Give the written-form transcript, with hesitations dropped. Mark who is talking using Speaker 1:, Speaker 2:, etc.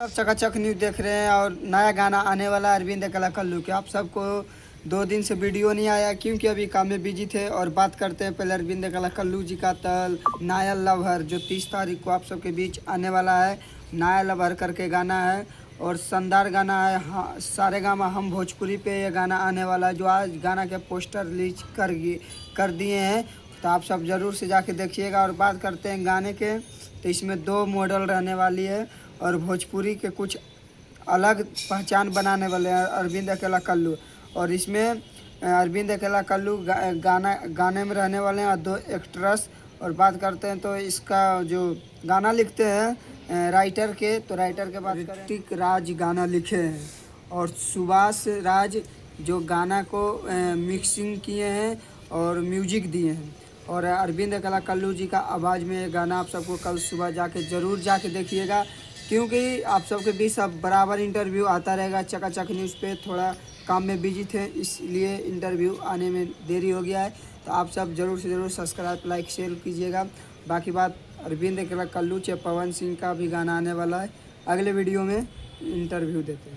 Speaker 1: आप चकाचक न्यूज़ देख रहे हैं और नया गाना आने वाला है अरविंद कला कल्लू के। आप सबको 2 दिन से वीडियो नहीं आया क्योंकि अभी काम में बिजी थे। और बात करते हैं पहले अरविंद कला कल्लू जी का तल नया लवहर जो 30 तारीख को आप सबके बीच आने वाला है। नया लवहर करके गाना है और शानदार गाना है। हाँ, सारेगामा हम भोजपुरी पे ये गाना आने वाला है जो आज गाना के पोस्टर रिलीज कर दिए हैं। तो आप सब ज़रूर से जाके देखिएगा। और बात करते हैं गाने के, तो इसमें 2 मॉडल रहने वाली है और भोजपुरी के कुछ अलग पहचान बनाने वाले हैं अरविंद अकेला कल्लू। और इसमें अरविंद अकेला कल्लू गाने में रहने वाले हैं और 2 एक्ट्रेस। और बात करते हैं तो इसका जो गाना लिखते हैं राइटर के, तो राइटर के बाद ऋतिक राज गाना लिखे हैं और सुभाष राज जो गाना को मिक्सिंग किए हैं और म्यूजिक दिए हैं। और अरविंद कला कल्लू जी का आवाज़ में ये गाना आप सबको कल सुबह ज़रूर जाके देखिएगा क्योंकि आप सबके बीच अब बराबर इंटरव्यू आता रहेगा। चकाचक न्यूज़ पे थोड़ा काम में बिजी थे इसलिए इंटरव्यू आने में देरी हो गया है। तो आप सब ज़रूर से ज़रूर सब्सक्राइब लाइक शेयर कीजिएगा। बाकी बात अरविंद कला कल्लू चे पवन सिंह का भी गाना आने वाला है। अगले वीडियो में इंटरव्यू देते हैं।